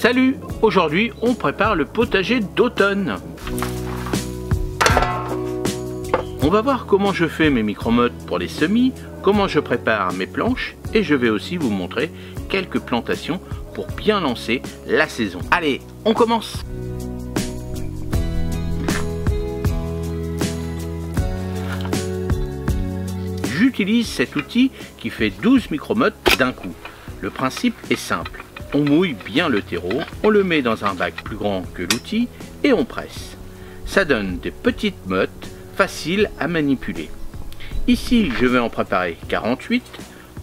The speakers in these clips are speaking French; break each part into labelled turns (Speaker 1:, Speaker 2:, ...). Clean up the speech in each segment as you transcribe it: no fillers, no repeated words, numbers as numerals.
Speaker 1: Salut! Aujourd'hui, on prépare le potager d'automne. On va voir comment je fais mes micro-mottes pour les semis, comment je prépare mes planches et je vais aussi vous montrer quelques plantations pour bien lancer la saison. Allez, on commence! J'utilise cet outil qui fait 12 micro-mottes d'un coup. Le principe est simple. On mouille bien le terreau, on le met dans un bac plus grand que l'outil et on presse. Ça donne des petites mottes faciles à manipuler. Ici, je vais en préparer 48.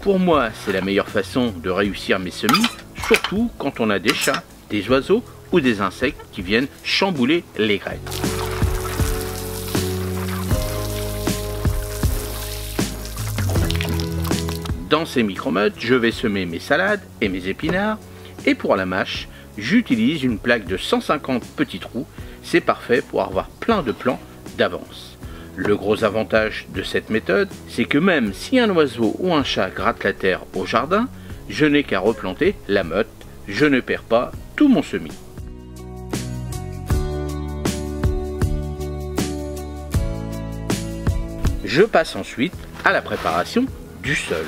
Speaker 1: Pour moi, c'est la meilleure façon de réussir mes semis, surtout quand on a des chats, des oiseaux ou des insectes qui viennent chambouler les graines. Dans ces micro-mottes, je vais semer mes salades et mes épinards. Et pour la mâche, j'utilise une plaque de 150 petits trous. C'est parfait pour avoir plein de plants d'avance. Le gros avantage de cette méthode, c'est que même si un oiseau ou un chat gratte la terre au jardin, je n'ai qu'à replanter la motte. Je ne perds pas tout mon semis. Je passe ensuite à la préparation du sol.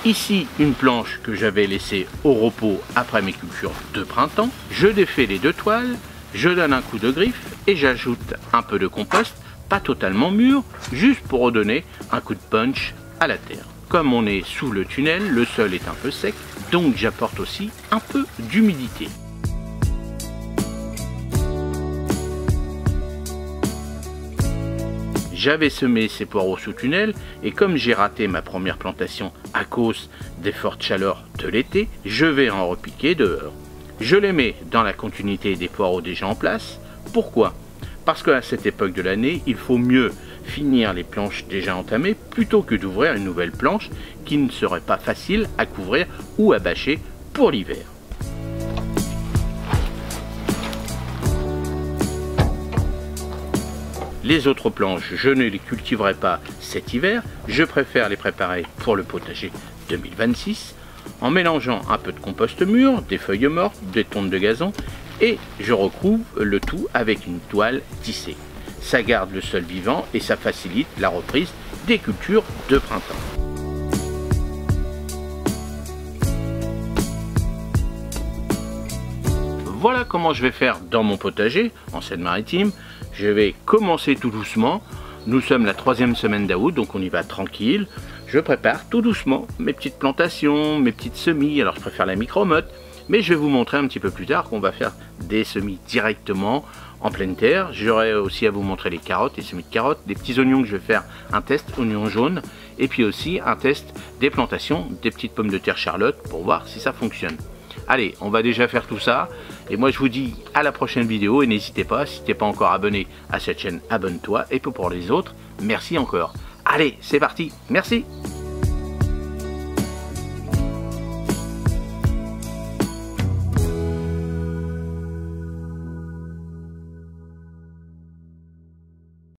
Speaker 1: Ici, une planche que j'avais laissée au repos après mes cultures de printemps. Je défais les deux toiles, je donne un coup de griffe et j'ajoute un peu de compost, pas totalement mûr, juste pour redonner un coup de punch à la terre. Comme on est sous le tunnel, le sol est un peu sec, donc j'apporte aussi un peu d'humidité. J'avais semé ces poireaux sous tunnel et comme j'ai raté ma première plantation à cause des fortes chaleurs de l'été, je vais en repiquer dehors. Je les mets dans la continuité des poireaux déjà en place. Pourquoi? Parce qu'à cette époque de l'année, il faut mieux finir les planches déjà entamées plutôt que d'ouvrir une nouvelle planche qui ne serait pas facile à couvrir ou à bâcher pour l'hiver. Les autres planches, je ne les cultiverai pas cet hiver, je préfère les préparer pour le potager 2026 en mélangeant un peu de compost mûr, des feuilles mortes, des tontes de gazon et je recouvre le tout avec une toile tissée. Ça garde le sol vivant et ça facilite la reprise des cultures de printemps. Voilà comment je vais faire dans mon potager en Seine-Maritime. Je vais commencer tout doucement. Nous sommes la 3e semaine d'août, donc on y va tranquille. Je prépare tout doucement mes petites plantations, mes petites semis. Alors je préfère la micro-motte, mais je vais vous montrer un petit peu plus tard qu'on va faire des semis directement en pleine terre. J'aurai aussi à vous montrer les carottes, les semis de carottes, des petits oignons que je vais faire un test, oignons jaunes, et puis aussi un test des plantations, des petites pommes de terre Charlotte pour voir si ça fonctionne. Allez, on va déjà faire tout ça. Et moi, je vous dis à la prochaine vidéo. Et n'hésitez pas, si tu n'es pas encore abonné à cette chaîne, abonne-toi. Et pour les autres, merci encore. Allez, c'est parti. Merci.